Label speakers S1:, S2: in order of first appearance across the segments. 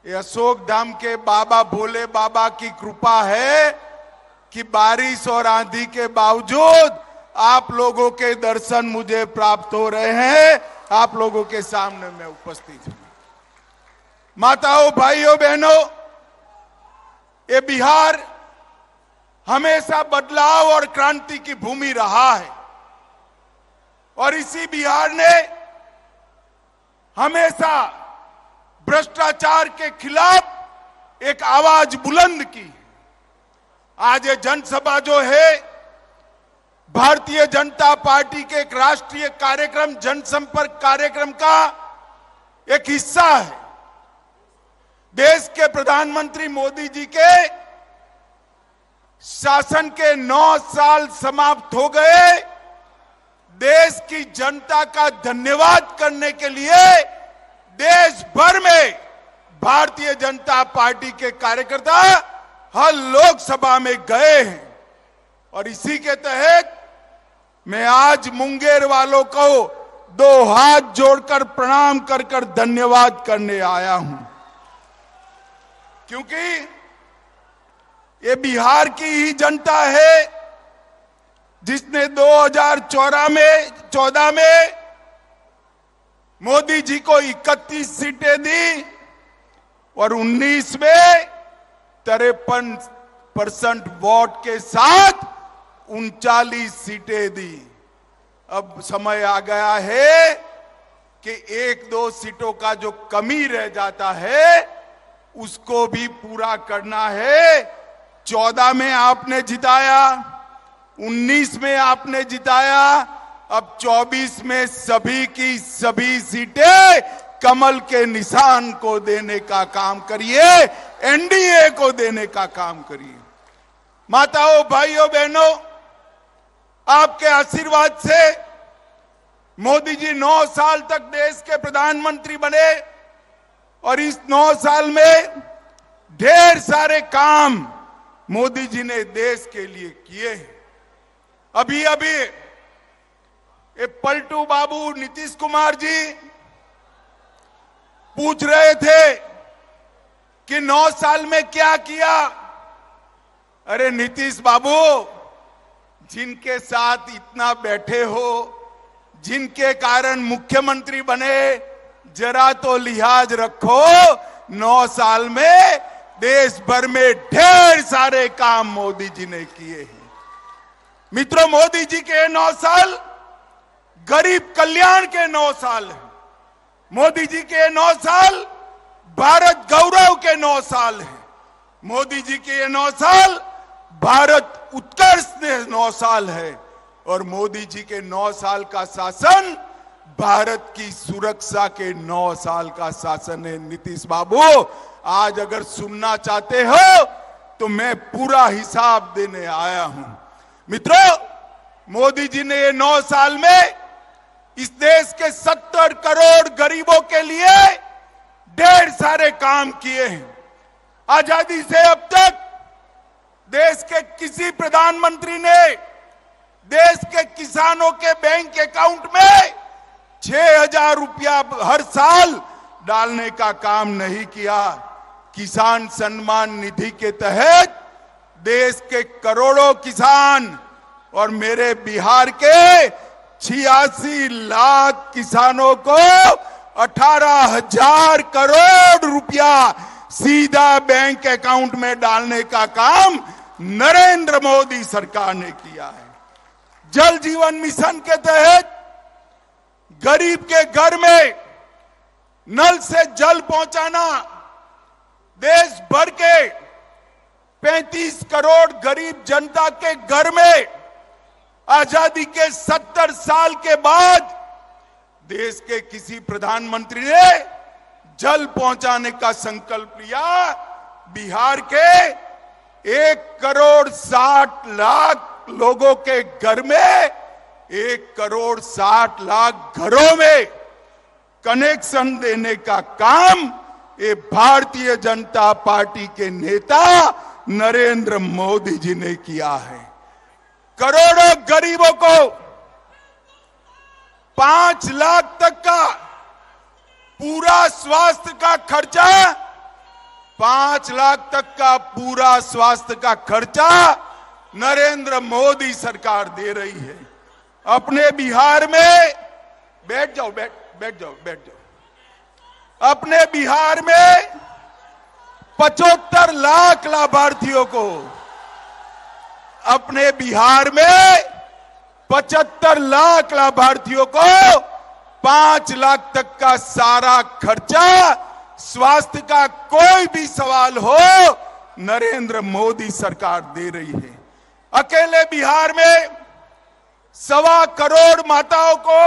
S1: ये अशोक धाम के बाबा भोले बाबा की कृपा है कि बारिश और आंधी के बावजूद आप लोगों के दर्शन मुझे प्राप्त हो रहे हैं। आप लोगों के सामने मैं उपस्थित हूं। माताओं, भाइयों, बहनों, ये बिहार हमेशा बदलाव और क्रांति की भूमि रहा है और इसी बिहार ने हमेशा भ्रष्टाचार के खिलाफ एक आवाज बुलंद की। आज ये जनसभा जो है भारतीय जनता पार्टी के एक राष्ट्रीय कार्यक्रम, जनसंपर्क कार्यक्रम का एक हिस्सा है। देश के प्रधानमंत्री मोदी जी के शासन के 9 साल समाप्त हो गए। देश की जनता का धन्यवाद करने के लिए देश भर में भारतीय जनता पार्टी के कार्यकर्ता हर लोकसभा में गए हैं और इसी के तहत मैं आज मुंगेर वालों को 2 हाथ जोड़कर प्रणाम कर धन्यवाद करने आया हूं, क्योंकि ये बिहार की ही जनता है जिसने 2014 में मोदी जी को 31 सीटें दी और 19 में 53% वोट के साथ 39 सीटें दी। अब समय आ गया है कि 1-2 सीटों का जो कमी रह जाता है उसको भी पूरा करना है। 14 में आपने जिताया, 19 में आपने जिताया, अब 24 में सभी की सभी सीटें कमल के निशान को देने का काम करिए, एनडीए को देने का काम करिए। माताओं, भाइयों, बहनों, आपके आशीर्वाद से मोदी जी 9 साल तक देश के प्रधानमंत्री बने और इस 9 साल में ढेर सारे काम मोदी जी ने देश के लिए किए हैं। अभी ये पलटू बाबू नीतीश कुमार जी पूछ रहे थे कि 9 साल में क्या किया। अरे नीतीश बाबू, जिनके साथ इतना बैठे हो, जिनके कारण मुख्यमंत्री बने, जरा तो लिहाज रखो। 9 साल में देश भर में ढेर सारे काम मोदी जी ने किए हैं। मित्रों, मोदी जी के 9 साल गरीब कल्याण के 9 साल हैं। मोदी जी के 9 साल भारत गौरव के 9 साल हैं। मोदी जी के 9 साल भारत उत्कर्ष के 9 साल है और मोदी जी के 9 साल का शासन भारत की सुरक्षा के 9 साल का शासन है। नीतीश बाबू, आज अगर सुनना चाहते हो तो मैं पूरा हिसाब देने आया हूं। मित्रों, मोदी जी ने ये 9 साल में इस देश के 70 करोड़ गरीबों के लिए ढेर सारे काम किए हैं। आजादी से अब तक देश के किसी प्रधानमंत्री ने देश के किसानों के बैंक अकाउंट में 6,000 रुपया हर साल डालने का काम नहीं किया। किसान सम्मान निधि के तहत देश के करोड़ों किसान और मेरे बिहार के 86 लाख किसानों को 18,000 करोड़ रुपया सीधा बैंक अकाउंट में डालने का काम नरेंद्र मोदी सरकार ने किया है। जल जीवन मिशन के तहत गरीब के घर में नल से जल पहुंचाना, देश भर के 35 करोड़ गरीब जनता के घर में आजादी के 70 साल के बाद देश के किसी प्रधानमंत्री ने जल पहुंचाने का संकल्प लिया। बिहार के 1,60,00,000 लोगों के घर में 1,60,00,000 घरों में कनेक्शन देने का काम ये भारतीय जनता पार्टी के नेता नरेंद्र मोदी जी ने किया है। करोड़ों गरीबों को 5 लाख तक का पूरा स्वास्थ्य का खर्चा 5 लाख तक का पूरा स्वास्थ्य का खर्चा नरेंद्र मोदी सरकार दे रही है। अपने बिहार में बैठ जाओ, बैठ जाओ। अपने बिहार में 75 लाख लाभार्थियों को, अपने बिहार में 75 लाख लाभार्थियों को 5 लाख तक का सारा खर्चा, स्वास्थ्य का कोई भी सवाल हो, नरेंद्र मोदी सरकार दे रही है। अकेले बिहार में 1.25 करोड़ माताओं को,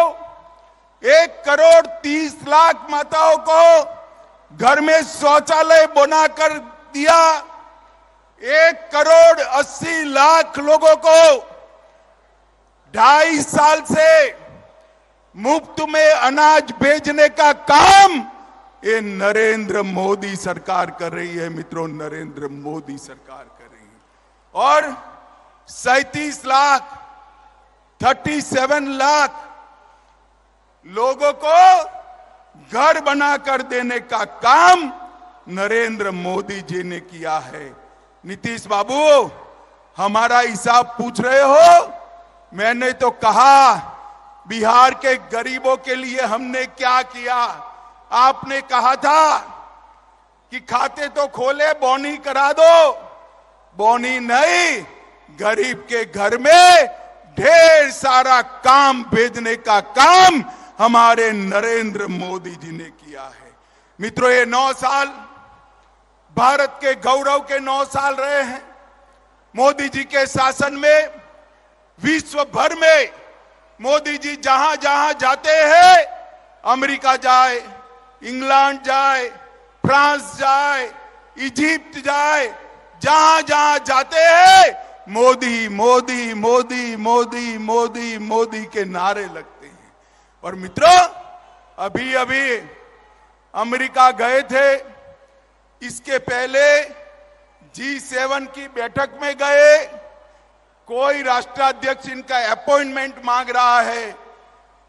S1: 1 करोड़ 30 लाख माताओं को घर में शौचालय बनाकर दिया। 1 करोड़ 80 लाख लोगों को 2.5 साल से मुफ्त में अनाज भेजने का काम ये नरेंद्र मोदी सरकार कर रही है। मित्रों, नरेंद्र मोदी सरकार कर रही है। और 37 लाख 37 लाख लोगों को घर बनाकर देने का काम नरेंद्र मोदी जी ने किया है। नीतीश बाबू, हमारा हिसाब पूछ रहे हो? मैंने तो कहा बिहार के गरीबों के लिए हमने क्या किया। आपने कहा था कि खाते तो खोले, बोनी करा दो। बोनी नहीं, गरीब के घर में ढेर सारा काम भेजने का काम हमारे नरेंद्र मोदी जी ने किया है। मित्रों, ये 9 साल भारत के गौरव के 9 साल रहे हैं। मोदी जी के शासन में विश्व भर में मोदी जी जहां जहां जाते हैं, अमेरिका जाए, इंग्लैंड जाए, फ्रांस जाए, इजिप्ट जाए, जहां जहां जाते हैं, मोदी मोदी मोदी मोदी मोदी मोदी के नारे लगते हैं। और मित्रों, अभी अभी अमेरिका गए थे, इसके पहले G7 की बैठक में गए। कोई राष्ट्राध्यक्ष इनका अपॉइंटमेंट मांग रहा है,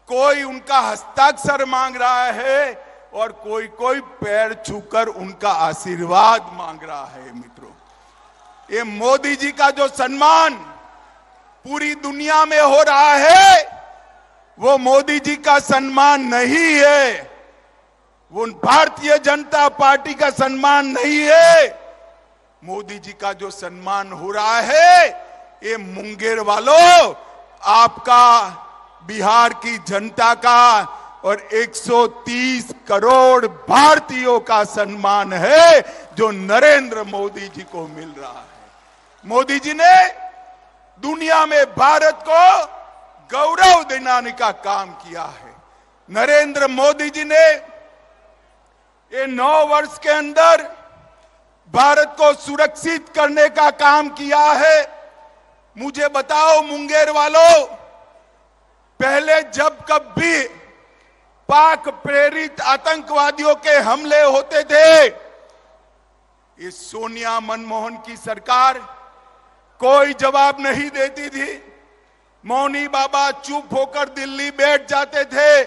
S1: कोई उनका हस्ताक्षर मांग रहा है, और कोई पैर छूकर उनका आशीर्वाद मांग रहा है। मित्रों, ये मोदी जी का जो सम्मान पूरी दुनिया में हो रहा है, वो मोदी जी का सम्मान नहीं है, वो भारतीय जनता पार्टी का सम्मान नहीं है। मोदी जी का जो सम्मान हो रहा है, ये मुंगेर वालों, आपका, बिहार की जनता का और 130 करोड़ भारतीयों का सम्मान है, जो नरेंद्र मोदी जी को मिल रहा है। मोदी जी ने दुनिया में भारत को गौरव दिलाने का काम किया है। नरेंद्र मोदी जी ने ये 9 वर्ष के अंदर भारत को सुरक्षित करने का काम किया है। मुझे बताओ मुंगेर वालों, पहले जब कभी पाक प्रेरित आतंकवादियों के हमले होते थे, ये सोनिया मनमोहन की सरकार कोई जवाब नहीं देती थी। मौनी बाबा चुप होकर दिल्ली बैठ जाते थे।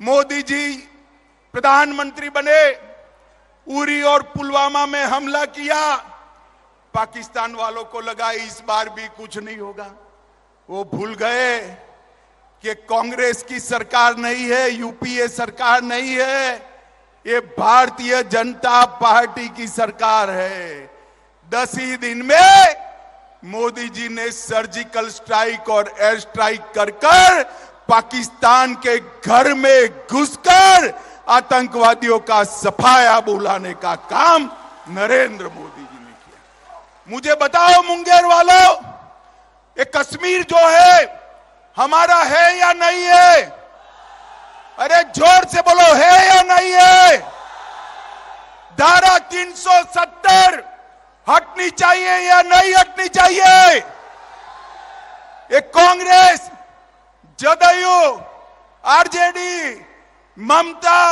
S1: मोदी जी प्रधानमंत्री बने, उरी और पुलवामा में हमला किया। पाकिस्तान वालों को लगा इस बार भी कुछ नहीं होगा। वो भूल गए कि कांग्रेस की सरकार नहीं है, यूपीए सरकार नहीं है, ये भारतीय जनता पार्टी की सरकार है। 10 ही दिन में मोदी जी ने सर्जिकल स्ट्राइक और एयर स्ट्राइक कर पाकिस्तान के घर में घुसकर आतंकवादियों का सफाया बुलाने का काम नरेंद्र मोदी जी ने किया। मुझे बताओ मुंगेर वालों, ये कश्मीर जो है हमारा है या नहीं है? अरे जोर से बोलो, है या नहीं है? धारा 370 हटनी चाहिए या नहीं हटनी चाहिए? ये कांग्रेस, जदयू, आरजेडी, ममता,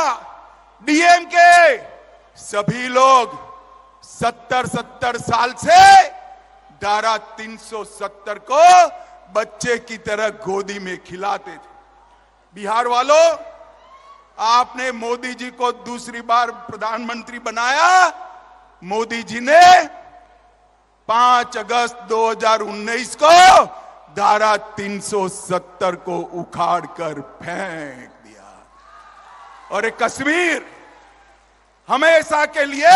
S1: डीएमके, सभी लोग 70 साल से धारा 370 को बच्चे की तरह गोदी में खिलाते थे। बिहार वालों, आपने मोदी जी को दूसरी बार प्रधानमंत्री बनाया, मोदी जी ने 5 अगस्त 2019 को धारा 370 को उखाड़ कर फेंक दिया और एक कश्मीर हमेशा के लिए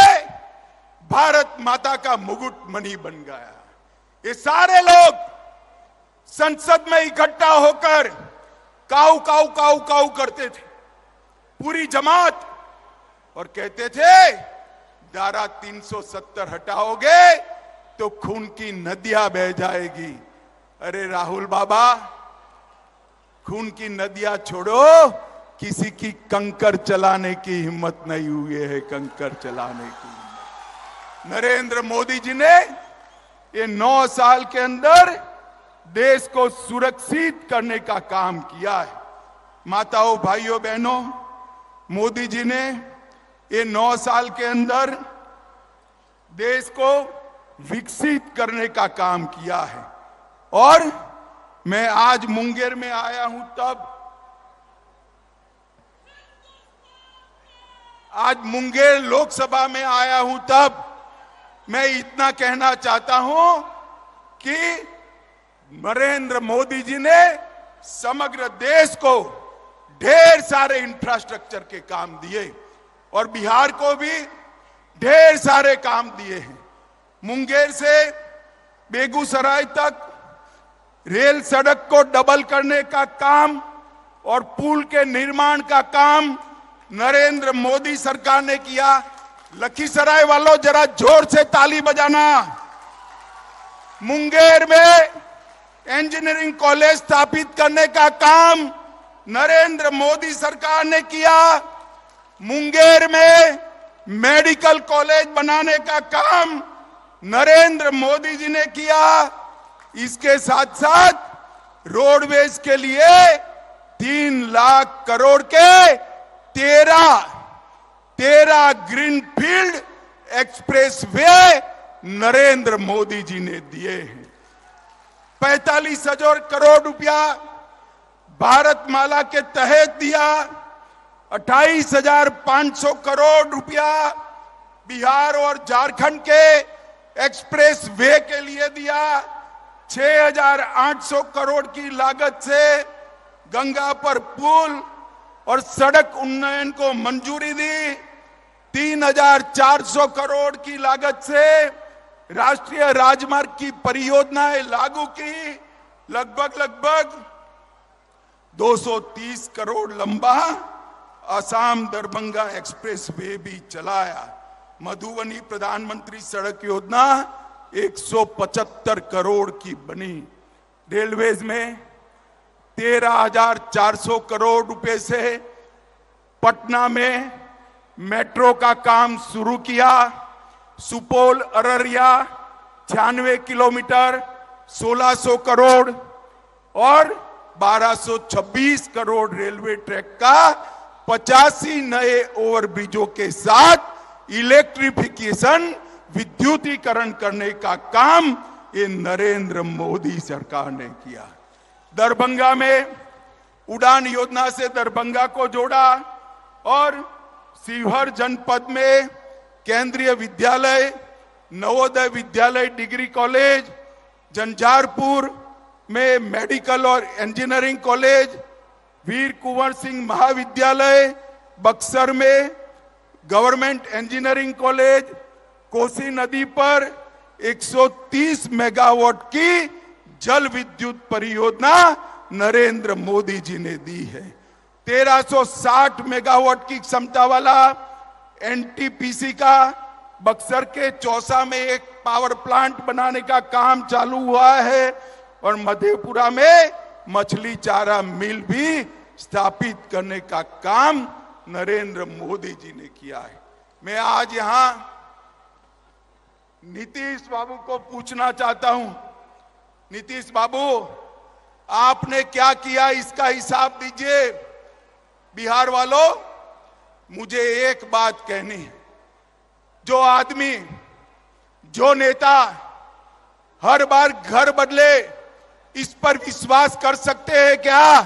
S1: भारत माता का मुकुट मणि बन गया। ये सारे लोग संसद में इकट्ठा होकर काऊ काऊ काऊ काऊ करते थे, पूरी जमात, और कहते थे धारा 370 हटाओगे तो खून की नदियां बह जाएगी। अरे राहुल बाबा, खून की नदियां छोड़ो, किसी की कंकर चलाने की हिम्मत नहीं हुई है, कंकर चलाने की हिम्मत। नरेंद्र मोदी जी ने ये 9 साल के अंदर देश को सुरक्षित करने का काम किया है। माताओं, भाइयों, बहनों, मोदी जी ने ये 9 साल के अंदर देश को विकसित करने का काम किया है। और मैं आज मुंगेर में आया हूं, तब आज मुंगेर लोकसभा में आया हूं, तब मैं इतना कहना चाहता हूं कि नरेंद्र मोदी जी ने समग्र देश को ढेर सारे इंफ्रास्ट्रक्चर के काम दिए और बिहार को भी ढेर सारे काम दिए हैं। मुंगेर से बेगूसराय तक रेल सड़क को डबल करने का काम और पुल के निर्माण का काम नरेंद्र मोदी सरकार ने किया। लखीसराय वालों, जरा जोर से ताली बजाना। मुंगेर में इंजीनियरिंग कॉलेज स्थापित करने का काम नरेंद्र मोदी सरकार ने किया। मुंगेर में मेडिकल कॉलेज बनाने का काम नरेंद्र मोदी जी ने किया। इसके साथ साथ रोडवेज के लिए 3 लाख करोड़ के 13 greenfield expressway Narendra Modi ji ने दिए हैं। 45,000 करोड़ रुपया भारतमाला के तहत दिया। 28,500 करोड़ रुपया बिहार और झारखंड के एक्सप्रेस वे के लिए दिया। 6,800 करोड़ की लागत से गंगा पर पुल और सड़क उन्नयन को मंजूरी दी। 3,400 करोड़ की लागत से राष्ट्रीय राजमार्ग की परियोजनाएं लागू की। लगभग 230 करोड़ लंबा असम दरभंगा एक्सप्रेस वे भी चलाया। मधुबनी प्रधानमंत्री सड़क योजना 175 करोड़ की बनी। रेलवेज में 13,400 करोड़ रुपए से पटना में मेट्रो का काम शुरू किया। सुपौल अररिया 96 किलोमीटर 1,600 करोड़ और 1,226 करोड़ रेलवे ट्रैक का 85 नए ओवरब्रिजों के साथ इलेक्ट्रिफिकेशन, विद्युतीकरण करने का काम ये नरेंद्र मोदी सरकार ने किया। दरभंगा में उड़ान योजना से दरभंगा को जोड़ा और शिवहर जनपद में केंद्रीय विद्यालय, नवोदय विद्यालय डिग्री कॉलेज, झंझारपुर में मेडिकल और इंजीनियरिंग कॉलेज, वीर कुंवर सिंह महाविद्यालय, बक्सर में गवर्नमेंट इंजीनियरिंग कॉलेज, कोसी नदी पर 130 मेगावाट की जल विद्युत परियोजना नरेंद्र मोदी जी ने दी है। 1360 मेगावाट की क्षमता वाला एनटीपीसी का बक्सर के चौसा में एक पावर प्लांट बनाने का काम चालू हुआ है और मधेपुरा में मछली चारा मिल भी स्थापित करने का काम नरेंद्र मोदी जी ने किया है। मैं आज यहां नीतीश बाबू को पूछना चाहता हूं, नीतीश बाबू, आपने क्या किया इसका हिसाब दीजिए। बिहार वालों, मुझे एक बात कहनी है, जो आदमी, जो नेता हर बार घर बदले, इस पर विश्वास कर सकते हैं क्या?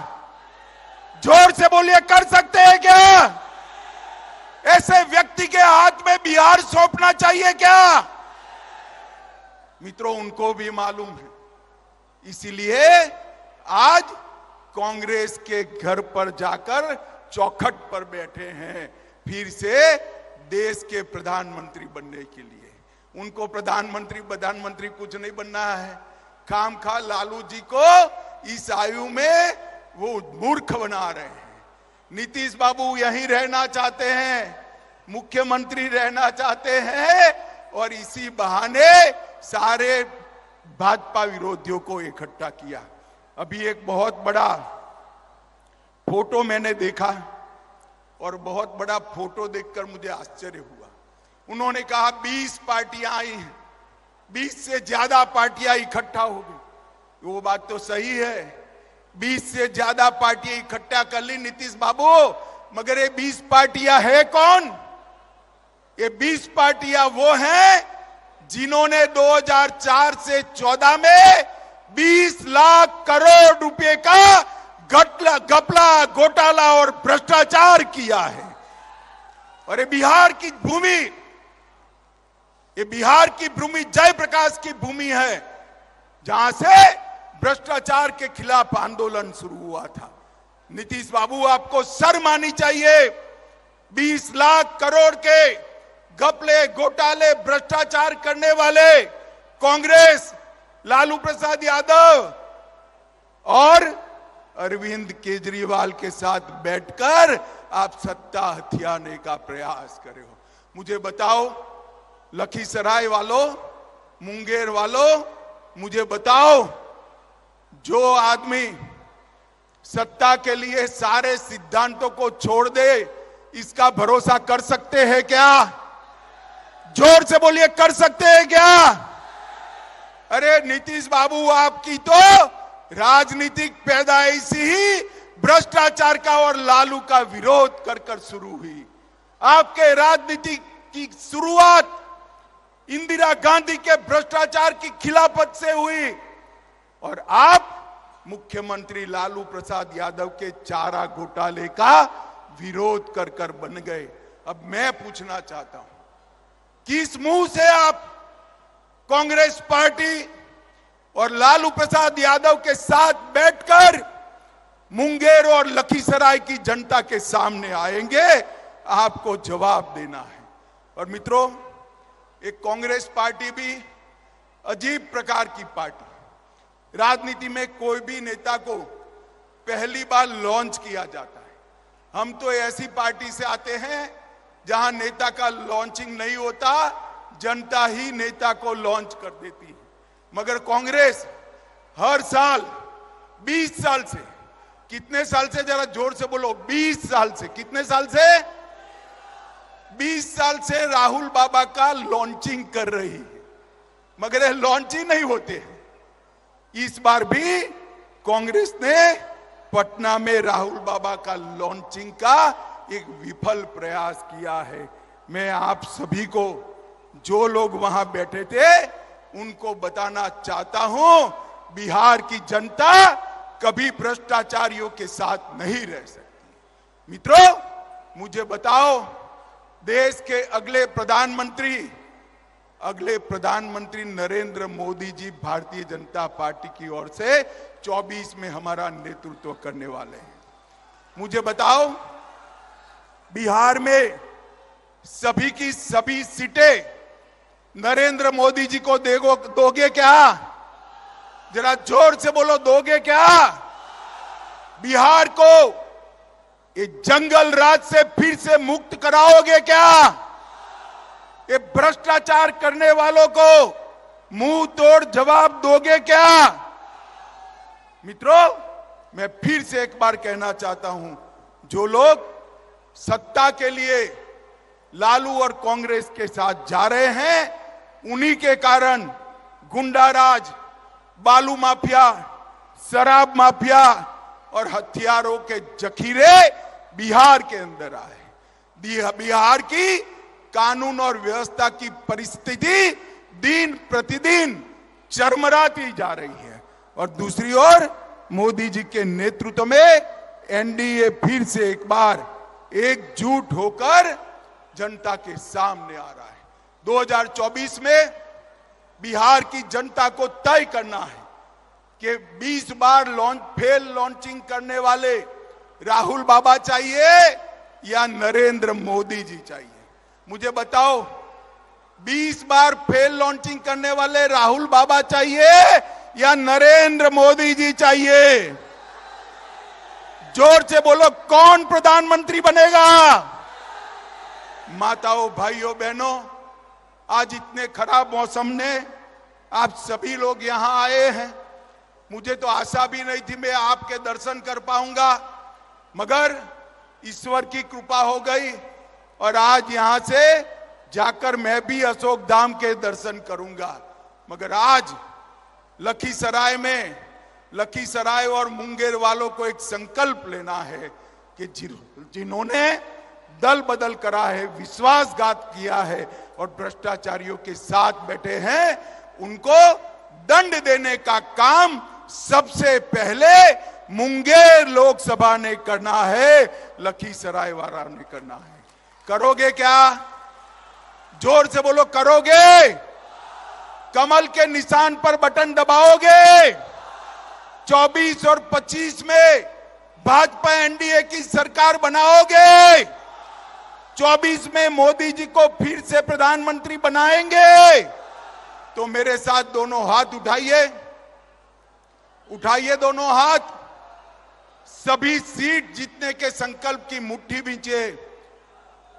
S1: जोर से बोलिए, कर सकते हैं क्या? ऐसे व्यक्ति के हाथ में बिहार सौंपना चाहिए क्या? मित्रों, उनको भी मालूम है। इसीलिए आज कांग्रेस के घर पर जाकर चौखट पर बैठे हैं, फिर से देश के प्रधानमंत्री बनने के लिए। उनको प्रधानमंत्री कुछ नहीं बनना है। खामखा लालू जी को इस आयु में वो मूर्ख बना रहे हैं। नीतीश बाबू यहीं रहना चाहते हैं, मुख्यमंत्री रहना चाहते हैं, और इसी बहाने सारे भाजपा विरोधियों को इकट्ठा किया। अभी एक बहुत बड़ा फोटो मैंने देखा, और बहुत बड़ा फोटो देखकर मुझे आश्चर्य हुआ। उन्होंने कहा 20 पार्टियां आई हैं, 20 से ज्यादा पार्टियां इकट्ठा हो गई। वो बात तो सही है, 20 से ज्यादा पार्टियां इकट्ठा कर ली नीतीश बाबू, मगर ये 20 पार्टियां है कौन? ये 20 पार्टियां वो हैं जिन्होंने 2004 से 14 में 20 लाख करोड़ रुपए का घपला, घोटाला और भ्रष्टाचार किया है। और ये बिहार की भूमि जयप्रकाश की भूमि है, जहां से भ्रष्टाचार के खिलाफ आंदोलन शुरू हुआ था। नीतीश बाबू, आपको शर्म आनी चाहिए। 20 लाख करोड़ के घपले, घोटाले, भ्रष्टाचार करने वाले कांग्रेस, लालू प्रसाद यादव और अरविंद केजरीवाल के साथ बैठकर आप सत्ता हथियाने का प्रयास कर रहे हो। मुझे बताओ, लखीसराय वालों, मुंगेर वालों, मुझे बताओ, जो आदमी सत्ता के लिए सारे सिद्धांतों को छोड़ दे, इसका भरोसा कर सकते हैं क्या? जोर से बोलिए, कर सकते हैं क्या? अरे नीतीश बाबू, आपकी तो राजनीतिक पैदाइश ही भ्रष्टाचार का और लालू का विरोध कर कर शुरू हुई। आपके राजनीति की शुरुआत इंदिरा गांधी के भ्रष्टाचार की खिलाफत से हुई, और आप मुख्यमंत्री लालू प्रसाद यादव के चारा घोटाले का विरोध कर कर बन गए। अब मैं पूछना चाहता हूं, किस मुंह से आप कांग्रेस पार्टी और लालू प्रसाद यादव के साथ बैठकर मुंगेर और लखीसराय की जनता के सामने आएंगे? आपको जवाब देना है। और मित्रों, एक कांग्रेस पार्टी भी अजीब प्रकार की पार्टी। राजनीति में कोई भी नेता को पहली बार लॉन्च किया जाता है। हम तो ऐसी पार्टी से आते हैं जहां नेता का लॉन्चिंग नहीं होता, जनता ही नेता को लॉन्च कर देती है। मगर कांग्रेस हर साल 20 साल से, कितने साल से, जरा जोर से बोलो, 20 साल से, कितने साल से? 20 साल से राहुल बाबा का लॉन्चिंग कर रही है, मगर ये लॉन्च ही नहीं होते हैं। इस बार भी कांग्रेस ने पटना में राहुल बाबा का लॉन्चिंग का एक विफल प्रयास किया है। मैं आप सभी को, जो लोग वहां बैठे थे, उनको बताना चाहता हूं, बिहार की जनता कभी भ्रष्टाचारियों के साथ नहीं रह सकती। मित्रों, मुझे बताओ, देश के अगले प्रधानमंत्री नरेंद्र मोदी जी भारतीय जनता पार्टी की ओर से 24 में हमारा नेतृत्व करने वाले हैं। मुझे बताओ, बिहार में सभी की सभी सीटें नरेंद्र मोदी जी को दोगे क्या? जरा जोर से बोलो, दोगे क्या? बिहार को ये जंगल राज से फिर से मुक्त कराओगे क्या? ये भ्रष्टाचार करने वालों को मुंह तोड़ जवाब दोगे क्या? मित्रों, मैं फिर से एक बार कहना चाहता हूं, जो लोग सत्ता के लिए लालू और कांग्रेस के साथ जा रहे हैं, उन्हीं के कारण गुंडाराज, बालू माफिया, शराब माफिया और हथियारों के जखीरे बिहार के अंदर आए। बिहार की कानून और व्यवस्था की परिस्थिति दिन प्रतिदिन चरमराती जा रही है, और दूसरी ओर मोदी जी के नेतृत्व में एनडीए फिर से एक बार एकजुट होकर जनता के सामने आ रहा है। 2024 में बिहार की जनता को तय करना है कि 20 बार फेल लॉन्चिंग करने वाले राहुल बाबा चाहिए या नरेंद्र मोदी जी चाहिए। मुझे बताओ, 20 बार फेल लॉन्चिंग करने वाले राहुल बाबा चाहिए या नरेंद्र मोदी जी चाहिए? जोर से बोलो, कौन प्रधानमंत्री बनेगा? माताओं, भाइयों, बहनों, आज इतने खराब मौसम ने आप सभी लोग यहां आए हैं। मुझे तो आशा भी नहीं थी मैं आपके दर्शन कर पाऊंगा, मगर ईश्वर की कृपा हो गई और आज यहां से जाकर मैं भी अशोक धाम के दर्शन करूंगा। मगर आज लखीसराय और मुंगेर वालों को एक संकल्प लेना है कि जिन्होंने दल बदल करा है, विश्वासघात किया है और भ्रष्टाचारियों के साथ बैठे हैं, उनको दंड देने का काम सबसे पहले मुंगेर लोकसभा ने करना है, लखीसराय वाला ने करना है। करोगे क्या? जोर से बोलो, करोगे? कमल के निशान पर बटन दबाओगे? 24 और 25 में भाजपा एनडीए की सरकार बनाओगे? 24 में मोदी जी को फिर से प्रधानमंत्री बनाएंगे? तो मेरे साथ दोनों हाथ उठाइए दोनों हाथ। सभी सीट जीतने के संकल्प की मुट्ठी भींचे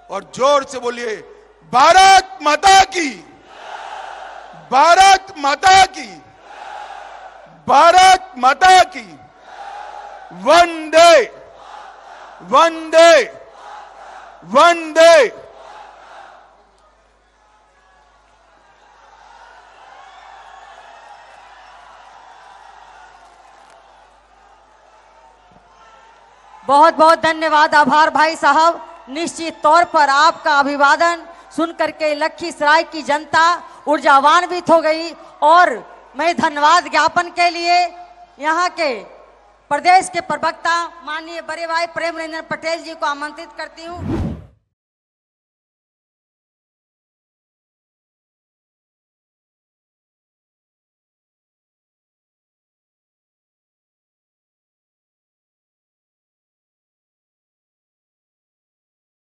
S1: और जोर से बोलिए, भारत माता की, भारत माता की, भारत माता की, वंदे वंदे वंदे।
S2: बहुत बहुत धन्यवाद, आभार भाई साहब। निश्चित तौर पर आपका अभिवादन सुन करके लखीसराय की जनता ऊर्जावान्वित हो गई और मैं धन्यवाद ज्ञापन के लिए यहाँ के प्रदेश के प्रवक्ता माननीय बड़े भाई प्रेम रंजन पटेल जी को आमंत्रित करती हूँ।